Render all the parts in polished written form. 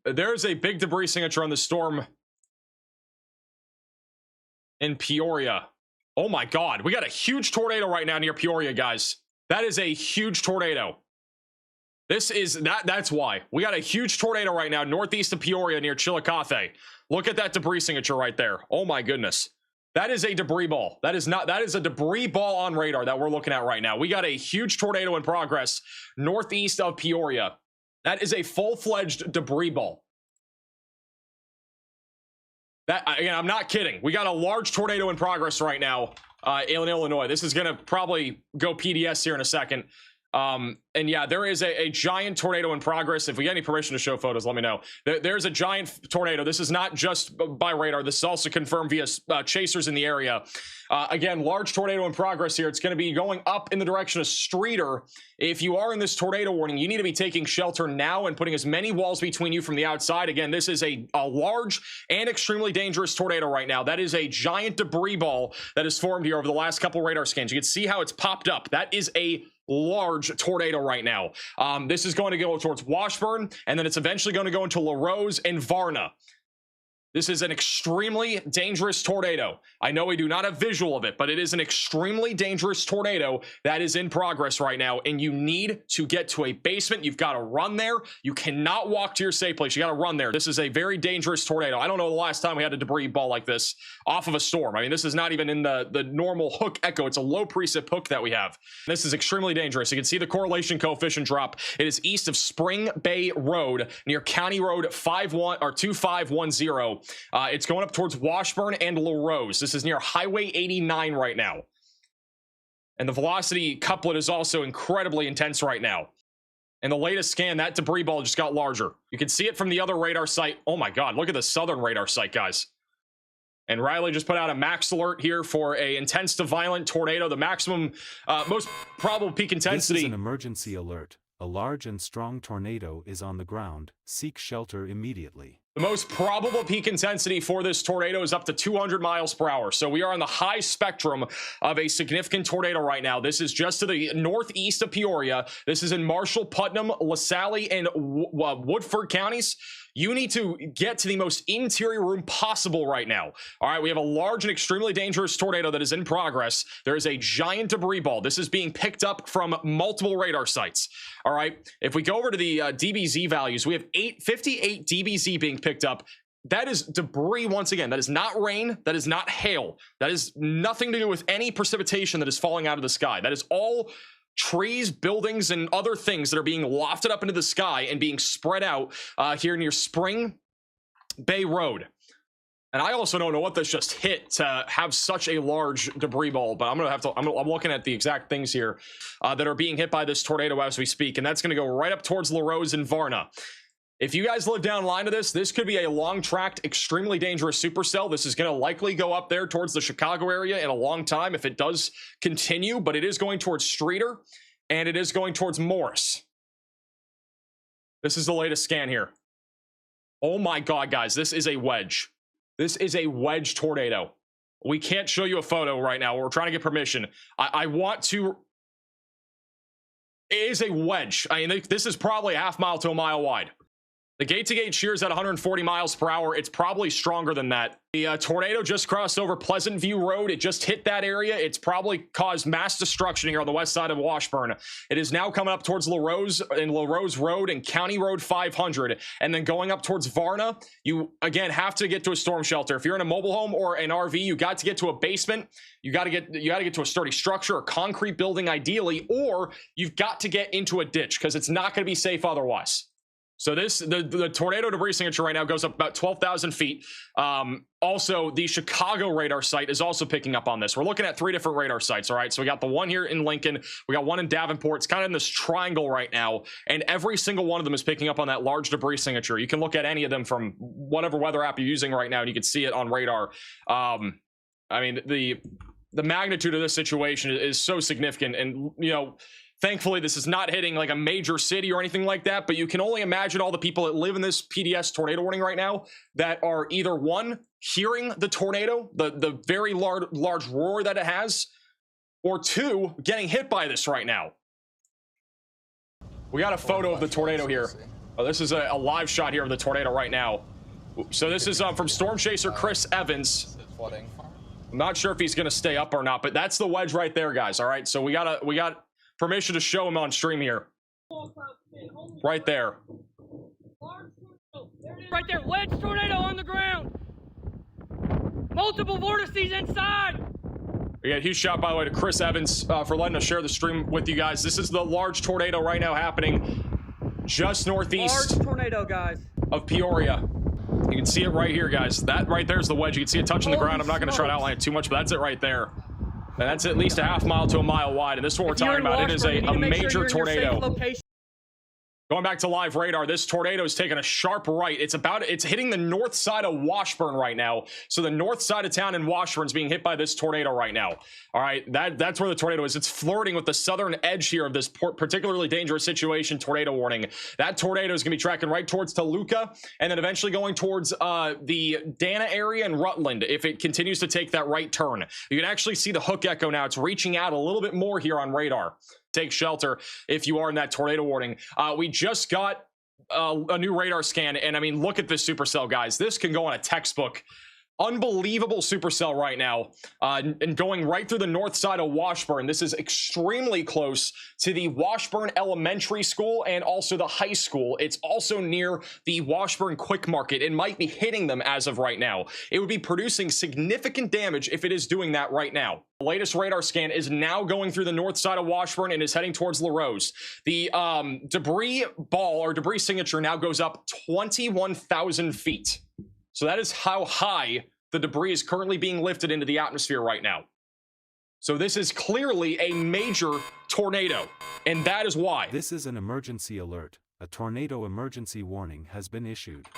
There's a big debris signature on the storm in Peoria. Oh my God, we got a huge tornado right now near Peoria, guys. That is a huge tornado. That's why. We got a huge tornado right now northeast of Peoria near Chillicothe. Look at that debris signature right there. Oh my goodness. That is a debris ball. That is a debris ball on radar that we're looking at right now. We got a huge tornado in progress northeast of Peoria. That is a full-fledged debris ball. That, again, I'm not kidding. We got a large tornado in progress right now in Illinois. This is going to probably go PDS here in a second. And yeah, there is a giant tornado in progress. If we get any permission to show photos, let me know. There's a giant tornado. This is not just by radar. This is also confirmed via chasers in the area. Again, large tornado in progress here. It's going to be going up in the direction of Streeter. If you are in this tornado warning, you need to be taking shelter now and putting as many walls between you from the outside. Again, this is a large and extremely dangerous tornado right now. That is a giant debris ball that has formed here over the last couple radar scans. You can see how it's popped up. That is a large tornado right now. This is going to go towards Washburn, and then it's eventually going to go into La Rose and Varna. This is an extremely dangerous tornado. I know we do not have visual of it, but it is an extremely dangerous tornado that is in progress right now, and you need to get to a basement. You've got to run there. You cannot walk to your safe place. You got to run there. This is a very dangerous tornado. I don't know the last time we had a debris ball like this off of a storm. I mean, this is not even in the normal hook echo. It's a low precip hook that we have. This is extremely dangerous. You can see the correlation coefficient drop. It is east of Spring Bay Road near County Road 2510. It's going up towards Washburn and La Rose. This is near Highway 89 right now. And the velocity couplet is also incredibly intense right now. In the latest scan, that debris ball just got larger. You can see it from the other radar site. Oh my God, look at the southern radar site, guys. And Riley just put out a max alert here for a intense to violent tornado. The maximum, most probable peak intensity. This is an emergency alert. A large and strong tornado is on the ground. Seek shelter immediately. The most probable peak intensity for this tornado is up to 200 miles per hour. So we are on the high spectrum of a significant tornado right now. This is just to the northeast of Peoria. This is in Marshall, Putnam, LaSalle, and Woodford counties. You need to get to the most interior room possible right now. All right, we have a large and extremely dangerous tornado that is in progress. There is a giant debris ball. This is being picked up from multiple radar sites. All right, if we go over to the DBZ values, we have 58 DBZ being picked up. That is debris once again. That is not rain. That is not hail. That is nothing to do with any precipitation that is falling out of the sky. That is all trees, buildings, and other things that are being lofted up into the sky and being spread out here near Spring Bay Road. And I also don't know what this just hit to have such a large debris ball, but I'm looking at the exact things here that are being hit by this tornado as we speak, and that's going to go right up towards La Rose and Varna. If you guys live down line to this could be a long-tracked, extremely dangerous supercell. This is going to likely go up there towards the Chicago area in a long time if it does continue, but it is going towards Streeter, and it is going towards Morris. This is the latest scan here. Oh my God, guys, this is a wedge. This is a wedge tornado. We can't show you a photo right now. We're trying to get permission. I want to... It is a wedge. I mean, this is probably a half mile to a mile wide. The gate-to-gate shear is at 140 miles per hour. It's probably stronger than that. The tornado just crossed over Pleasant View Road. It just hit that area. It's probably caused mass destruction here on the west side of Washburn. It is now coming up towards La Rose and La Rose Road and County Road 500. And then going up towards Varna, you, again, have to get to a storm shelter. If you're in a mobile home or an RV, you got to get to a basement. You got to get to a sturdy structure, a concrete building ideally, or you've got to get into a ditch because it's not going to be safe otherwise. So the tornado debris signature right now goes up about 12,000 feet. Also, the Chicago radar site is also picking up on this. We're looking at 3 different radar sites, all right? So we got the one here in Lincoln. We got one in Davenport. It's kind of in this triangle right now, and every single one of them is picking up on that large debris signature. You can look at any of them from whatever weather app you're using right now, and you can see it on radar. I mean, the magnitude of this situation is so significant, and, you know, thankfully, this is not hitting like a major city or anything like that, but you can only imagine all the people that live in this PDS tornado warning right now that are either, one, hearing the tornado, the very large roar that it has, or 2, getting hit by this right now. We got a photo of the tornado here. Oh, this is a live shot here of the tornado right now. So this is from Storm Chaser Chris Evans. Flooding. I'm not sure if he's going to stay up or not, but that's the wedge right there, guys. All right, so we got permission to show him on stream here. Right there. Right there, wedge tornado on the ground. Multiple vortices inside. We got a huge shout, by the way, to Chris Evans for letting us share the stream with you guys. This is the large tornado right now happening just northeast Large tornado, guys. of Peoria. You can see it right here, guys. That right there is the wedge. You can see it touching the ground. I'm not going to try to outline it too much, but that's it right there. And that's at least a half mile to a mile wide. And this is what we're talking about. It is a major tornado. Going back to live radar, this tornado is taking a sharp right. It's hitting the north side of Washburn right now. So the north side of town in Washburn is being hit by this tornado right now. All right, that's where the tornado is. It's flirting with the southern edge here of this particularly dangerous situation. Tornado warning. That tornado is going to be tracking right towards Toluca and then eventually going towards the Dana area and Rutland if it continues to take that right turn. You can actually see the hook echo now. It's reaching out a little bit more here on radar. Take shelter if you are in that tornado warning. We just got a new radar scan, and I mean, look at this supercell, guys. This can go on a textbook. Unbelievable supercell right now, and going right through the north side of Washburn. This is extremely close to the Washburn Elementary School and also the high school. It's also near the Washburn Quick Market. It might be hitting them as of right now. It would be producing significant damage if it is doing that right now. The latest radar scan is now going through the north side of Washburn and is heading towards LaRose. The debris ball or debris signature now goes up 21,000 feet. So that is how high the debris is currently being lifted into the atmosphere right now. So this is clearly a major tornado, and that is why. This is an emergency alert. A tornado emergency warning has been issued.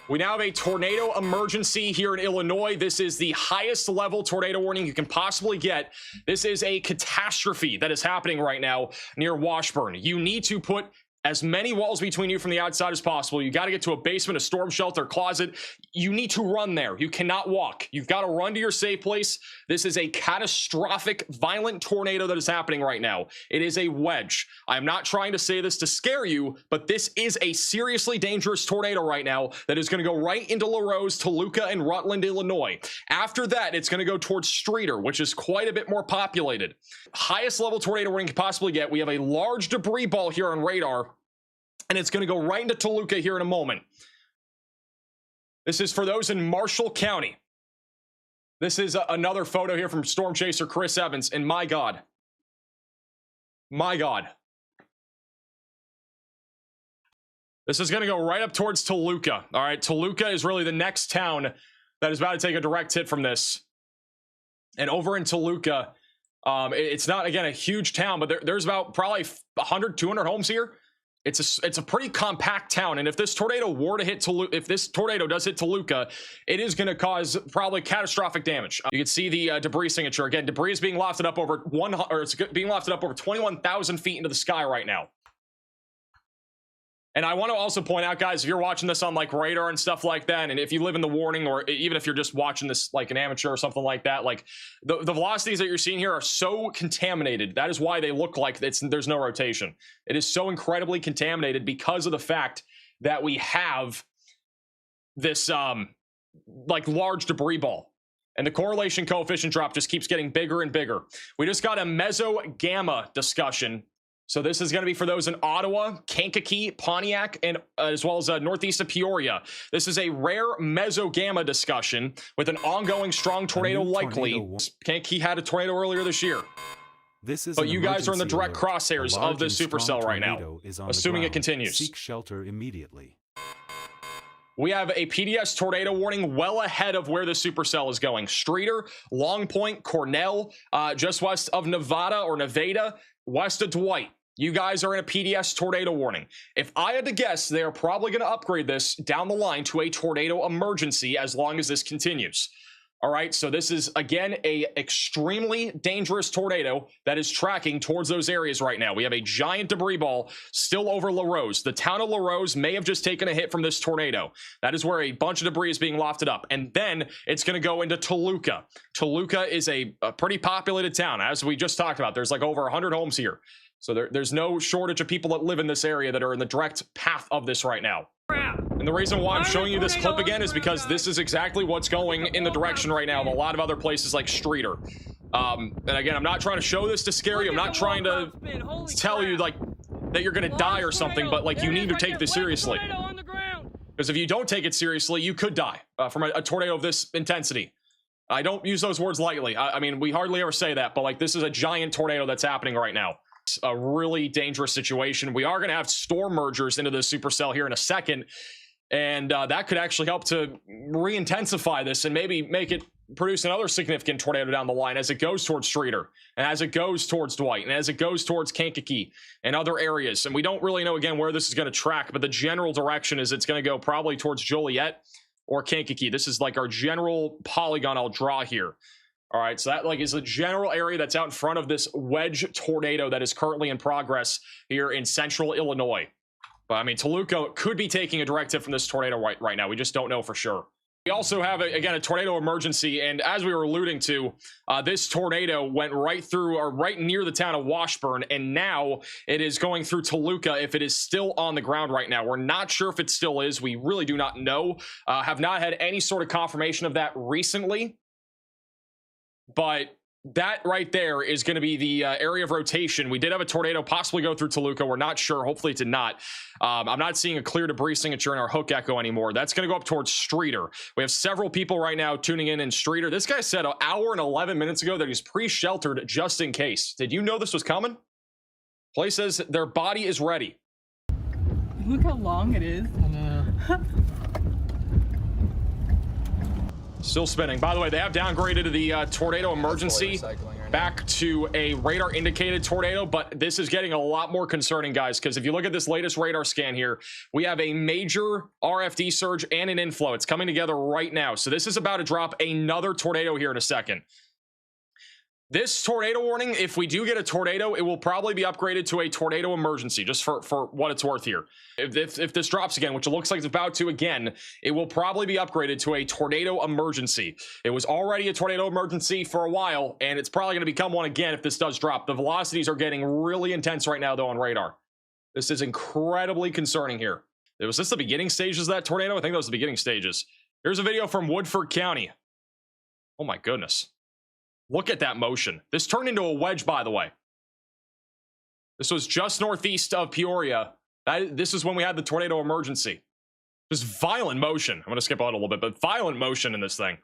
We now have a tornado emergency here in Illinois. This is the highest level tornado warning you can possibly get. This is a catastrophe that is happening right now near Washburn. You need to put as many walls between you from the outside as possible. You got to get to a basement, a storm shelter, closet. You need to run there. You cannot walk. You've got to run to your safe place. This is a catastrophic, violent tornado that is happening right now. It is a wedge. I'm not trying to say this to scare you, but this is a seriously dangerous tornado right now that is going to go right into LaRose, Toluca, and Rutland, Illinois. After that, it's going to go towards Streator, which is quite a bit more populated. Highest level tornado warning you could possibly get. We have a large debris ball here on radar, and it's going to go right into Toluca here in a moment. This is for those in Marshall County. This is another photo here from Storm Chaser Chris Evans, and my God. My God. This is going to go right up towards Toluca. All right, Toluca is really the next town that is about to take a direct hit from this. And over in Toluca, it's not, again, a huge town, but there's about probably 100, 200 homes here. It's a pretty compact town, and if this tornado were to hit Toluca, if this tornado does hit Toluca, it is going to cause probably catastrophic damage. You can see the debris signature again. Debris is being lofted up over it's being lofted up over 21,000 feet into the sky right now. And I want to also point out, guys, if you're watching this on like radar and stuff like that, and if you live in the warning, or even if you're just watching this like an amateur or something like that, like the velocities that you're seeing here are so contaminated. That is why they look like there's no rotation. It is so incredibly contaminated because of the fact that we have this like large debris ball. And the correlation coefficient drop just keeps getting bigger and bigger. We just got a meso-gamma discussion. So this is going to be for those in Ottawa, Kankakee, Pontiac, and as well as northeast of Peoria. This is a rare meso-gamma discussion with an ongoing strong tornado likely. Kankakee had a tornado earlier this year. But you guys are in the direct crosshairs of this supercell right now, assuming it continues. Seek shelter immediately. We have a PDS tornado warning well ahead of where the supercell is going. Streator, Long Point, Cornell, just west of Nevada, west of Dwight. You guys are in a PDS tornado warning. If I had to guess, they are probably going to upgrade this down the line to a tornado emergency as long as this continues. All right, so this is, again, a extremely dangerous tornado that is tracking towards those areas right now. We have a giant debris ball still over LaRose. The town of LaRose may have just taken a hit from this tornado. That is where a bunch of debris is being lofted up. And then it's going to go into Toluca. Toluca is a pretty populated town, as we just talked about. There's like over 100 homes here. So there's no shortage of people that live in this area that are in the direct path of this right now. And the reason why I'm showing you this clip again is because this is exactly what's going in the direction right now of a lot of other places like Streeter. And again, I'm not trying to show this to scare you. I'm not trying to tell you like that you're gonna die or something, but like you need to take this seriously. Because if you don't take it seriously, you could die from a tornado of this intensity. I don't use those words lightly. I mean, we hardly ever say that, but like this is a giant tornado that's happening right now. It's a really dangerous situation. We are going to have storm mergers into the supercell here in a second, and that could actually help to re-intensify this and maybe make it produce another significant tornado down the line as it goes towards Streeter, and as it goes towards Dwight, and as it goes towards Kankakee and other areas. And we don't really know, again, where this is going to track, but the general direction is it's going to go probably towards Joliet or Kankakee. This is like our general polygon I'll draw here. All right, so that like is the general area that's out in front of this wedge tornado that is currently in progress here in central Illinois. But I mean, Toluca could be taking a direct hit from this tornado right now. We just don't know for sure. We also have, again, a tornado emergency, and as we were alluding to, this tornado went right through or right near the town of Washburn, and now it is going through Toluca if it is still on the ground right now. We're not sure if it still is. We really do not know. Have not had any sort of confirmation of that recently. But that right there is going to be the area of rotation. We did have a tornado possibly go through Toluca. We're not sure. Hopefully it did not. I'm not seeing a clear debris signature in our hook echo anymore. That's going to go up towards Streeter. We have several people right now tuning in Streeter. This guy said an hour and 11 minutes ago that he's pre-sheltered just in case. Did you know this was coming? Play says their body is ready. Look how long it is. I know. Still spinning. By the way, they have downgraded the tornado emergency back to a radar indicated tornado, but this is getting a lot more concerning, guys, because if you look at this latest radar scan here, we have a major RFD surge and an inflow. It's coming together right now. So this is about to drop another tornado here in a second. This tornado warning, if we do get a tornado, it will probably be upgraded to a tornado emergency, just for what it's worth here. If this drops again, which it looks like it's about to again, it will probably be upgraded to a tornado emergency. It was already a tornado emergency for a while, and it's probably going to become one again if this does drop. The velocities are getting really intense right now, though, on radar. This is incredibly concerning here. Was this the beginning stages of that tornado? I think that was the beginning stages. Here's a video from Woodford County. Oh, my goodness. Look at that motion. This turned into a wedge, by the way. This was just northeast of Peoria. This is when we had the tornado emergency. Just violent motion. I'm going to skip out a little bit, but violent motion in this thing.